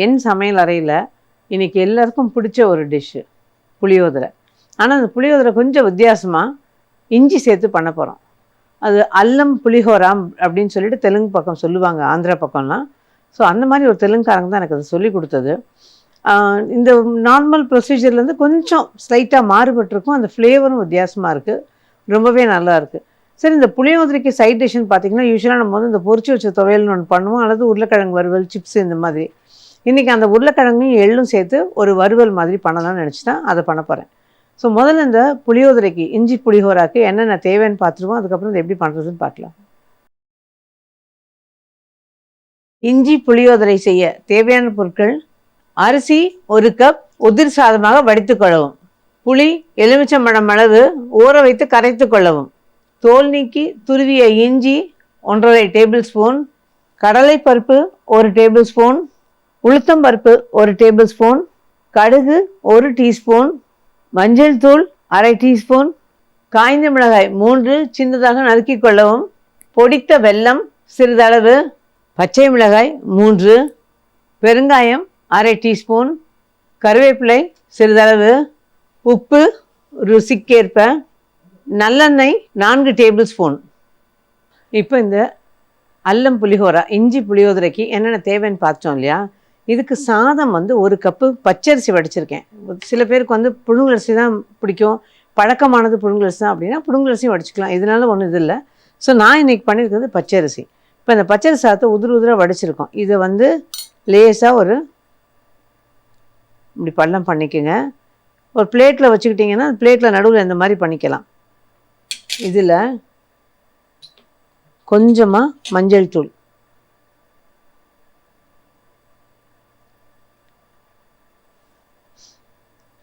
என் சமையல் அறையில் இன்றைக்கி எல்லாருக்கும் பிடிச்ச ஒரு டிஷ்ஷு புளியோதரை. ஆனால் அந்த புளியோதரை கொஞ்சம் வித்தியாசமாக இஞ்சி சேர்த்து பண்ண போகிறோம். அது அல்லம் புளிஹோராம் அப்படின்னு சொல்லிட்டு தெலுங்கு பக்கம் சொல்லுவாங்க, ஆந்திரா பக்கம்லாம். ஸோ அந்த மாதிரி ஒரு தெலுங்குக்காரங்க தான் எனக்கு அது சொல்லி கொடுத்தது. இந்த நார்மல் ப்ரொசீஜர்லேருந்து கொஞ்சம் ஸ்லைட்டாக மாறுபட்டிருக்கும். அந்த ஃப்ளேவரும் வித்தியாசமாக இருக்குது, ரொம்பவே நல்லா இருக்குது. சரி, இந்த புளியோதரைக்கு சைட் டிஷ்ஷுன்னு பார்த்தீங்கன்னா யூஸ்வலாக நம்ம வந்து இந்த பொரிச்சு வச்ச துவையல்னு ஒன்று பண்ணுவோம், அல்லது உருளைக்கிழங்கு வறுவல், சிப்ஸு இந்த மாதிரி. இன்றைக்கி அந்த உருளைக்கிழங்கையும் எள்ளும் சேர்த்து ஒரு வறுவல் மாதிரி பண்ணலாம்னு நினச்சி தான் அதை பண்ண போகிறேன். ஸோ முதல்ல இந்த புளியோதரைக்கு இஞ்சி புளிஹோராக்கு என்னென்ன தேவைன்னு பார்த்துருவோம், அதுக்கப்புறம் இது எப்படி பண்ணுறதுன்னு பார்க்கலாம். இஞ்சி புளியோதரை செய்ய தேவையான பொருட்கள்: அரிசி 1 கப் உதிர் சாதமாக வடித்து கொள்ளவும், புளி எலுமிச்சம்பழம் அளவு ஊற வைத்து கரைத்து கொள்ளவும், தோல் நீக்கி துருவிய இஞ்சி 1½ டேபிள் ஸ்பூன், கடலைப்பருப்பு 1 டேபிள் ஸ்பூன், உளுத்தம்பருப்பு 1 டேபிள் ஸ்பூன், கடுகு 1 டீஸ்பூன், மஞ்சள் தூள் 1/2 டீஸ்பூன், காய்ந்த மிளகாய் 3 சின்னதாக நறுக்கி கொள்ளவும், பொடித்த வெல்லம் சிறிதளவு, பச்சை மிளகாய் 3, பெருங்காயம் 1/2 டீஸ்பூன், கருவேப்பிலை சிறிதளவு, உப்பு ருசிக்கேற்ப, நல்லெண்ணெய் 4 டேபிள் ஸ்பூன். இப்போ இந்த அல்லம் புளிஹோரா இஞ்சி புளியோதரைக்கு என்னென்ன தேவைன்னு பார்த்தோம் இல்லையா? இதுக்கு சாதம் வந்து 1 கப்பு பச்சரிசி வடிச்சிருக்கேன். சில பேருக்கு வந்து புழுங்கலரிசி தான் பிடிக்கும், பழக்கமானது புழுங்கலரிசி தான் அப்படின்னா புழுங்கலரிசியும் வடிச்சிக்கலாம், இதனால ஒன்றும் இது இல்லை. ஸோ நான் இன்றைக்கி பண்ணியிருக்கிறது பச்சரிசி. இப்போ இந்த பச்சரிசி சாதத்தை உதிராக வடிச்சிருக்கோம். இதை வந்து லேசாக ஒரு இப்படி பள்ளம் பண்ணிக்கோங்க. ஒரு பிளேட்டில் வச்சுக்கிட்டிங்கன்னா பிளேட்டில் நடுவில் இந்த மாதிரி பண்ணிக்கலாம். இதில் கொஞ்சமாக மஞ்சள் தூள்,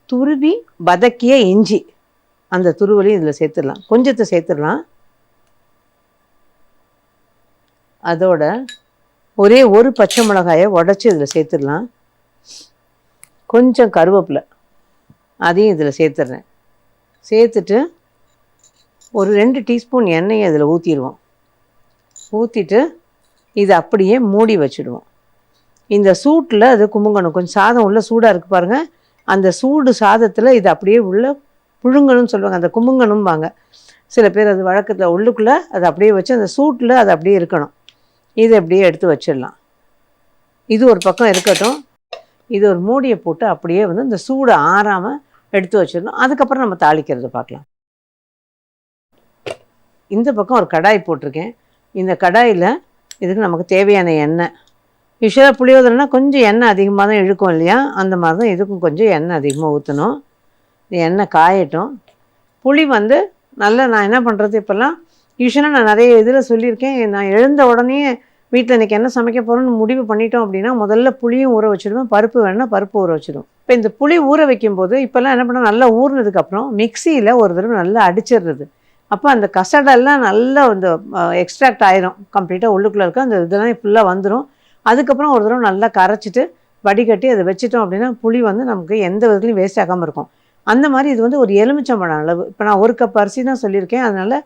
துருவி வதக்கிய இஞ்சி, அந்த துருவலையும் இதில் சேர்த்துடலாம், கொஞ்சத்தை சேர்த்துடலாம். அதோட ஒரே ஒரு பச்சை மிளகாயை உடச்சி இதில் சேர்த்துடலாம். கொஞ்சம் கருவேப்பிலை அதையும் இதில் சேர்த்துடுறேன். சேர்த்துட்டு ஒரு 2 டீஸ்பூன் எண்ணெயை இதில் ஊற்றிடுவோம். ஊற்றிட்டு இதை அப்படியே மூடி வச்சுடுவோம். இந்த சூட்டில் அது குமுங்கணும். கொஞ்சம் சாதம் உள்ள சூடாக இருக்குது பாருங்கள், அந்த சூடு சாதத்தில் இது அப்படியே உள்ள புழுங்கணும்னு சொல்லுவாங்க, அந்த குமுங்கணும்பாங்க சில பேர். அது வழக்கத்தில் உள்ளுக்குள்ளே அதை அப்படியே வச்சு அந்த சூட்டில் அது அப்படியே இருக்கணும். இதை அப்படியே எடுத்து வச்சிடலாம். இது ஒரு பக்கம் இருக்கட்டும். இது ஒரு மூடியை போட்டு அப்படியே வந்து இந்த சூடு ஆறாமல் எடுத்து வச்சிடணும். அதுக்கப்புறம் நம்ம தாளிக்கிறது பார்க்கலாம். இந்த பக்கம் ஒரு கடாய் போட்டிருக்கேன். இந்த கடாயில் இதுக்கு நமக்கு தேவையான எண்ணெய். யூஸ்வலாக புளியோதரைனா கொஞ்சம் எண்ணெய் அதிகமாக தான் இழுக்கும் இல்லையா? அந்த மாதிரி தான் இதுக்கும் கொஞ்சம் எண்ணெய் அதிகமாக ஊற்றணும். எண்ணெய் காயட்டும். புளி வந்து நல்லா, நான் என்ன பண்ணுறது இப்போல்லாம் யூஸ்வலாக நான் நிறைய இதில் சொல்லியிருக்கேன், நான் எழுந்த உடனே வீட்டில் இன்றைக்கி என்ன சமைக்க போகிறோன்னு முடிவு பண்ணிட்டோம் அப்படின்னா முதல்ல புளியும் ஊற வச்சுடுவேன், பருப்பு வேணுன்னா பருப்பு ஊற வச்சுடுவோம். இப்போ இந்த புளி ஊற வைக்கும்போது இப்போல்லாம் என்ன பண்ணால் நல்லா ஊறினதுக்கப்புறம் மிக்சியில் ஒரு தடவை நல்லா அடிச்சிடுறது. அப்போ அந்த கசடெல்லாம் நல்லா இந்த எக்ஸ்ட்ராக்ட் ஆயிரும், கம்ப்ளீட்டாக உள்ளுக்குள்ளே இருக்க அந்த இதெல்லாம் ஃபுல்லாக வந்துடும். அதுக்கப்புறம் ஒரு தடவை நல்லா கரைச்சிட்டு வடிகட்டி அதை வச்சிட்டோம் அப்படின்னா புளி வந்து நமக்கு எந்த விதத்துலையும் வேஸ்ட் ஆகாமல் இருக்கும். அந்த மாதிரி இது வந்து ஒரு எலுமிச்சம்பழம் அளவு. இப்போ நான் 1 கப் அரிசி தான் சொல்லியிருக்கேன், அதனால்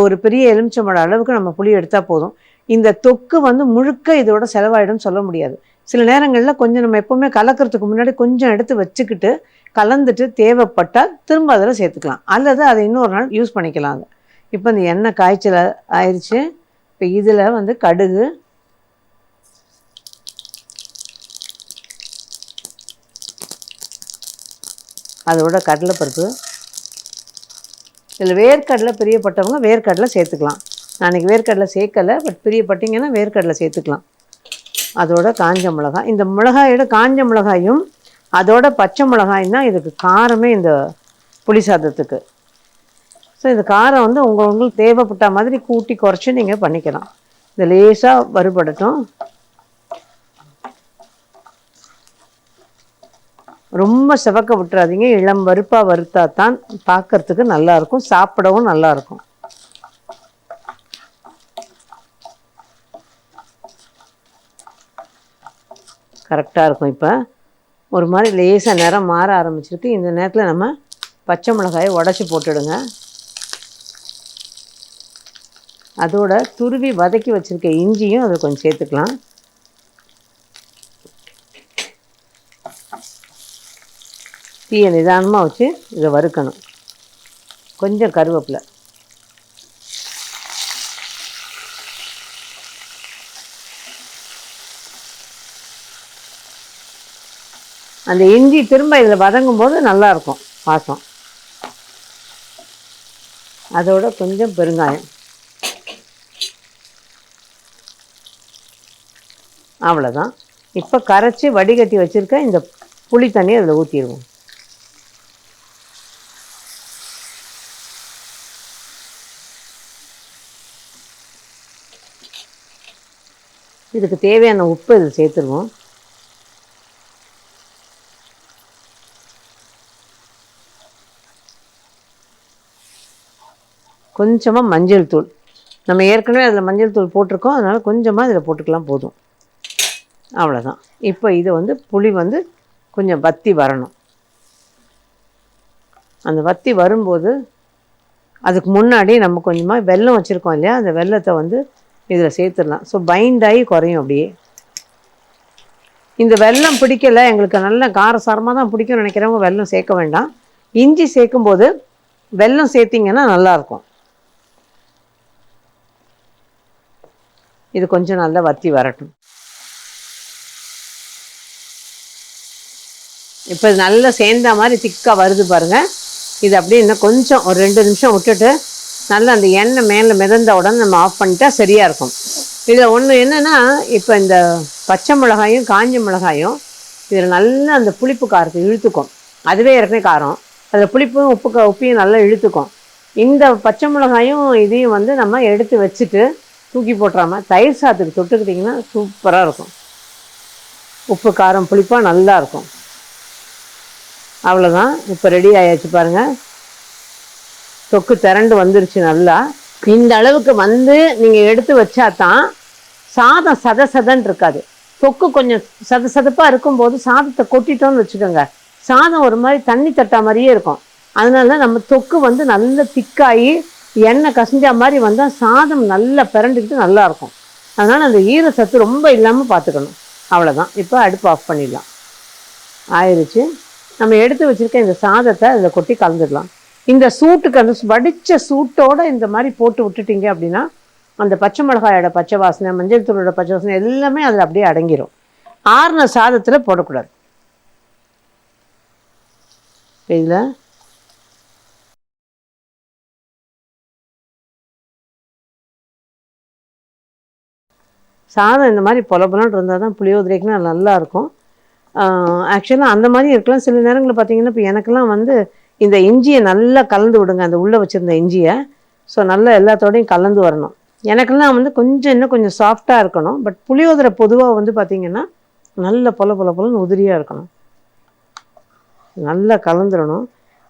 ஒரு பெரிய எலுமிச்சம்பழம் அளவுக்கு நம்ம புளி எடுத்தால் போதும். இந்த தொக்கு வந்து முழுக்க இதோட செலவாயிடும்னு சொல்ல முடியாது. சில நேரங்களில் கொஞ்சம் நம்ம எப்போவுமே கலக்கிறதுக்கு முன்னாடி கொஞ்சம் எடுத்து வச்சுக்கிட்டு கலந்துட்டு தேவைப்பட்டால் திரும்ப அதில் சேர்த்துக்கலாம், அல்லது அதை இன்னொரு நாள் யூஸ் பண்ணிக்கலாம். அது இப்போ இந்த எண்ணெய் காய்ச்சல் ஆயிடுச்சு. இப்போ இதில் வந்து கடுகு, அதோட கடலைப்பருப்பு, இதில் வேர்க்கடலை பிரியப்பட்டவங்க வேர்க்கடலை சேர்த்துக்கலாம். நான் இன்றைக்கி வேர்க்கடலை சேர்க்கலை, பட் பிரியப்பட்டிங்கன்னா வேர்க்கடலை சேர்த்துக்கலாம். அதோட காஞ்ச மிளகாய், இந்த மிளகாயோட காஞ்ச மிளகாயும் அதோட பச்சை மிளகாயும் தான் இதுக்கு காரமே இந்த புளி சாதத்துக்கு. ஸோ இந்த காரம் வந்து உங்களுக்கு தேவைப்பட்ட மாதிரி கூட்டி குறைச்சி நீங்கள் பண்ணிக்கலாம். இந்த லேசாக வறுபடட்டும். ரொம்ப செவக்க விட்டுறாதீங்க, இளம் வறுப்பாக வறுத்தா தான் பார்க்கறதுக்கு நல்லாயிருக்கும், சாப்பிடவும் நல்லாயிருக்கும். கரெக்டாக இருக்கும். இப்போ ஒரு மாதிரி லேசாக நிறம் மாற ஆரம்பிச்சிருக்கு. இந்த நேரத்தில் நம்ம பச்சை மிளகாயை உடச்சி போட்டுடுங்க. அதோட துருவி வதக்கி வச்சுருக்க இஞ்சியும் அதில் கொஞ்சம் சேர்த்துக்கலாம். தீயை நிதானமாக வச்சு இதை வறுக்கணும். கொஞ்சம் கருவேப்பிலை, அந்த இஞ்சி திரும்ப இதில் வதங்கும் போது நல்லாயிருக்கும் வாசம். அதோட கொஞ்சம் பெருங்காயம், அவ்வளோதான். இப்போ கரைச்சி வடிகட்டி வச்சுருக்க இந்த புளி தண்ணியை அதில் ஊற்றிடுவோம். இதுக்கு தேவையான உப்பு இதில் சேர்த்துருவோம். கொஞ்சமாக மஞ்சள் தூள், நம்ம ஏற்கனவே அதில் மஞ்சள் தூள் போட்டிருக்கோம், அதனால் கொஞ்சமாக இதில் போட்டுக்கலாம், போதும். அவ்வளோதான். இப்போ இதை வந்து புளி வந்து கொஞ்சம் வற்றி வரணும். அந்த வற்றி வரும்போது அதுக்கு முன்னாடி நம்ம கொஞ்சமாக வெல்லம் வச்சுருக்கோம் இல்லையா, அந்த வெல்லத்தை வந்து இதில் சேர்த்துடலாம். ஸோ பைண்ட் ஆகி குறையும் அப்படியே. இந்த வெல்லம் பிடிக்கலை, எங்களுக்கு நல்ல காரசாரமாக தான் பிடிக்கும்னு நினைக்கிறவங்க வெல்லம் சேர்க்க வேண்டாம். இஞ்சி சேர்க்கும்போது வெல்லம் சேர்த்திங்கன்னா நல்லாயிருக்கும். இது கொஞ்சம் நல்லா வற்றி வரட்டும். இப்போ இது நல்லா சேர்ந்த மாதிரி திக்காக வருது பாருங்கள். இது அப்படியே இன்னும் கொஞ்சம் ஒரு 2 நிமிஷம் விட்டுட்டு நல்லா அந்த எண்ணெய் மேலே மிதந்த உடனே நம்ம ஆஃப் பண்ணிட்டா சரியாக இருக்கும். இதில் ஒன்று என்னென்னா, இப்போ இந்த பச்சை மிளகாயும் காஞ்ச மிளகாயும் இதில் நல்லா அந்த புளிப்பு காரத்தை இழுத்துக்கும். அதுவே ஏற்கனவே காரம், அதில் புளிப்பும் உப்பையும் நல்லா இழுத்துக்கும். இந்த பச்சை மிளகாயும் இதையும் வந்து நம்ம எடுத்து வச்சுட்டு தூக்கி போட்டுறாமல் தயிர் சாதத்துக்கு தொட்டுக்கிட்டிங்கன்னா சூப்பராக இருக்கும். உப்பு காரம் புளிப்பாக நல்லாயிருக்கும். அவ்வளோதான். இப்போ ரெடி ஆயாச்சு பாருங்கள். தொக்கு திரண்டு வந்துருச்சு நல்லா. இந்த அளவுக்கு வந்து நீங்கள் எடுத்து வச்சா தான் சாதம் சதன்னு இருக்காது. தொக்கு கொஞ்சம் சதப்பாக இருக்கும்போது சாதத்தை கொட்டிட்டோன்னு வச்சுக்கோங்க, சாதம் ஒரு மாதிரி தண்ணி தட்டா மாதிரியே இருக்கும். அதனால நம்ம தொக்கு வந்து நல்ல திக்காகி எண்ணெய் கசிஞ்சா மாதிரி வந்தால் சாதம் நல்லா பிறண்டுக்கிட்டு நல்லாயிருக்கும். அதனால் அந்த ஈர சத்து ரொம்ப இல்லாமல் பார்த்துக்கணும். அவ்வளோதான். இப்போ அடுப்பு ஆஃப் பண்ணிடலாம். ஆயிடுச்சு. நம்ம எடுத்து வச்சுருக்க இந்த சாதத்தை அதில் கொட்டி கலந்துடலாம். இந்த சூட்டுக்கு அந்த வடித்த சூட்டோடு இந்த மாதிரி போட்டு விட்டுட்டிங்க அப்படின்னா அந்த பச்சை மிளகாயோட பச்சை வாசனை, மஞ்சள் தூளோட பச்சை வாசனை எல்லாமே அதில் அப்படியே அடங்கிடும். ஆறுன சாதத்தில் போடக்கூடாது. இதில் சாதம் இந்த மாதிரி பொலப்பொலன்னு இருந்தால் தான் புளியோதரைக்குன்னா நல்லாயிருக்கும். ஆக்சுவலாக அந்த மாதிரி இருக்கலாம். சில நேரங்களில் பார்த்தீங்கன்னா இப்போ எனக்கெல்லாம் வந்து இந்த இஞ்சியை நல்லா கலந்து விடுங்க, அந்த உள்ளே வச்சுருந்த இஞ்சியை. ஸோ நல்லா எல்லாத்தோடையும் கலந்து வரணும். எனக்கெல்லாம் வந்து இன்னும் கொஞ்சம் சாஃப்டாக இருக்கணும். பட் புளியோதரை பொதுவாக வந்து பார்த்திங்கன்னா நல்ல பொலன்னு உதிரியாக இருக்கணும். நல்லா கலந்துடணும்.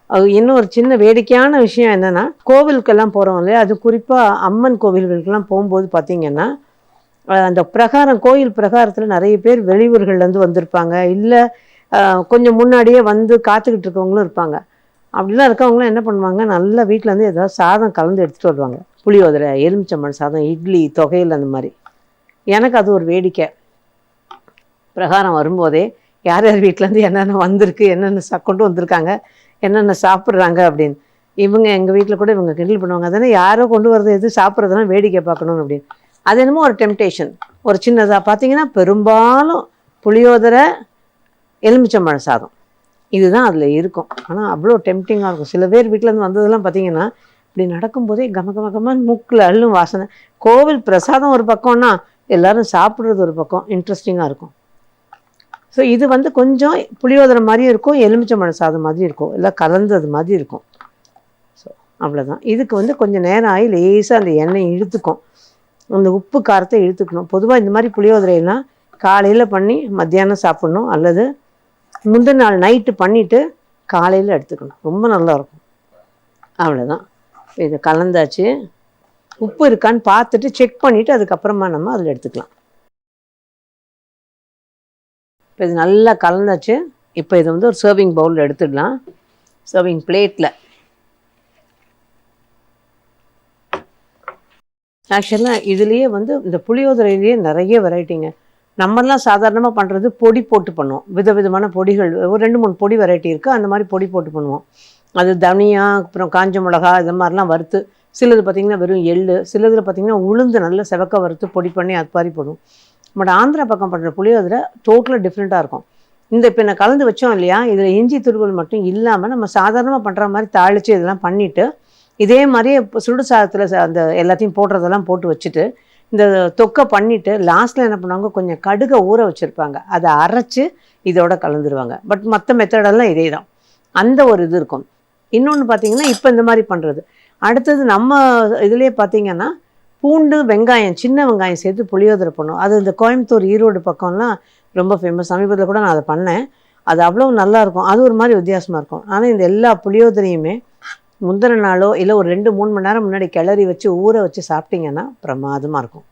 அது இன்னும் ஒரு சின்ன வேடிக்கையான விஷயம் என்னென்னா, கோவிலுக்கெல்லாம் போகிறோம் இல்லையா, அது குறிப்பாக அம்மன் கோவில்களுக்கெல்லாம் போகும்போது பார்த்திங்கன்னா அந்த பிரகாரம், கோயில் பிரகாரத்தில் நிறைய பேர் வெளியூர்கள்லேருந்து வந்திருப்பாங்க, இல்லை கொஞ்சம் முன்னாடியே வந்து காத்துக்கிட்டு இருக்கவங்களும் இருப்பாங்க. அப்படிலாம் இருக்கவங்களாம் என்ன பண்ணுவாங்க, நல்லா வீட்டிலேருந்து ஏதாவது சாதம் கலந்து எடுத்துகிட்டு வருவாங்க. புளியோதரை, எலுமிச்சம்பழம் சாதம், இட்லி, தொகையில் அந்த மாதிரி. எனக்கு அது ஒரு வேடிக்கை. பிரகாரம் வரும்போதே யார் யார் வீட்டிலேருந்து என்னென்ன வந்திருக்கு, என்னென்ன கொண்டு வந்திருக்காங்க, என்னென்ன சாப்பிட்றாங்க அப்படின்னு. இவங்க எங்கள் வீட்டில் கூட இவங்க கிண்டல் பண்ணுவாங்க, அதனால் யாரோ கொண்டு வரது எது சாப்பிட்றதுலாம் வேடிக்கை பார்க்கணும் அப்படின்னு. அது என்னமோ ஒரு டெம்டேஷன். ஒரு சின்னதாக பார்த்தீங்கன்னா பெரும்பாலும் புளியோதரை, எலுமிச்சம்பழ சாதம் இதுதான் அதில் இருக்கும். ஆனால் அவ்வளோ டெம்டிங்காக இருக்கும். சில பேர் வீட்டிலேருந்து வந்ததெல்லாம் பார்த்தீங்கன்னா இப்படி நடக்கும்போதே கமகமன்னு மூக்கில் அள்ளும் வாசனை. கோவில் பிரசாதம் ஒரு பக்கம்னா எல்லோரும் சாப்பிட்றது ஒரு பக்கம் இன்ட்ரெஸ்டிங்காக இருக்கும். ஸோ இது வந்து கொஞ்சம் புளியோதரை மாதிரியும் இருக்கும், எலுமிச்சம்பழ சாதம் மாதிரி இருக்கும், எல்லாம் கலந்தது மாதிரி இருக்கும். ஸோ அவ்வளோதான். இதுக்கு வந்து கொஞ்சம் நேரம் ஆகி லேசாக அந்த எண்ணெய் இழுத்துக்கும், அந்த உப்பு காரத்தை இழுத்துக்கணும். பொதுவாக இந்த மாதிரி புளியோதரையெல்லாம் காலையில் பண்ணி மத்தியானம் சாப்பிட்ணும், அல்லது முந்தின நாள் நைட்டு பண்ணிவிட்டு காலையில் எடுத்துக்கணும். ரொம்ப நல்லாயிருக்கும். அவ்வளோதான். இது கலந்தாச்சு. உப்பு இருக்கான்னு பார்த்துட்டு செக் பண்ணிவிட்டு அதுக்கப்புறமா நம்ம அதில் எடுத்துக்கலாம். இப்போ இது நல்லா கலந்தாச்சு. இப்போ இதை வந்து ஒரு சர்விங் பவுலில் எடுத்துடலாம், சர்விங் பிளேட்டில். ஆக்சுவலாக இதுலேயே வந்து இந்த புளியோதரையிலேயே நிறைய வெரைட்டிங்க. நம்மலாம் சாதாரணமாக பண்ணுறது பொடி போட்டு பண்ணுவோம். விதவிதமான பொடிகள் ஒரு 2, 3 பொடி வெரைட்டி இருக்குது. அந்த மாதிரி பொடி போட்டு பண்ணுவோம். அது தனியா, அப்புறம் காஞ்ச மிளகா இது மாதிரிலாம் வறுத்து, சிலது பார்த்திங்கன்னா வெறும் எள்ளு, சிலதில் பார்த்திங்கன்னா உளுந்து நல்லா செவக்க வறுத்து பொடி பண்ணி அது மாதிரி போடுவோம். பட் ஆந்திரா பக்கம் பண்ணுற புளியோதரை டோட்டலாக டிஃப்ரெண்ட்டாக இருக்கும். இந்த இப்போ நான் கலந்து வச்சோம் இல்லையா, இதில் இஞ்சி துருவல் மட்டும் இல்லாமல் நம்ம சாதாரணமாக பண்ணுற மாதிரி தாளித்து இதெல்லாம் பண்ணிவிட்டு, இதே மாதிரியே இப்போ சுடு சாதத்தில் அந்த எல்லாத்தையும் போடுறதெல்லாம் போட்டு வச்சுட்டு, இந்த தொக்கை பண்ணிவிட்டு லாஸ்ட்டில் என்ன பண்ணுவாங்க, கொஞ்சம் கடுகை ஊற வச்சுருப்பாங்க. அதை அரைச்சி இதோட கலந்துருவாங்க. பட் மற்ற மெத்தடெல்லாம் இதே தான். அந்த ஒரு இது இருக்கும். இன்னொன்று பார்த்திங்கன்னா இப்போ இந்த மாதிரி பண்ணுறது. அடுத்தது நம்ம இதுலேயே பார்த்திங்கன்னா பூண்டு, வெங்காயம், சின்ன வெங்காயம் சேர்த்து புளியோதரை பண்ணுவோம். அது இந்த கோயம்புத்தூர், ஈரோடு பக்கம்லாம் ரொம்ப ஃபேமஸ். சமீபத்தில் கூட நான் அதை பண்ணேன். அது அவ்வளோ நல்லாயிருக்கும். அது ஒரு மாதிரி வித்தியாசமாக இருக்கும். ஆனால் இந்த எல்லா புளியோதரையுமே முந்தின நாளோ இல்லை ஒரு 2, 3 மணி நேரம் முன்னாடி கிளறி வச்சு ஊற வச்சு சாப்பிட்டிங்கன்னா பிரமாதமாக இருக்கும்.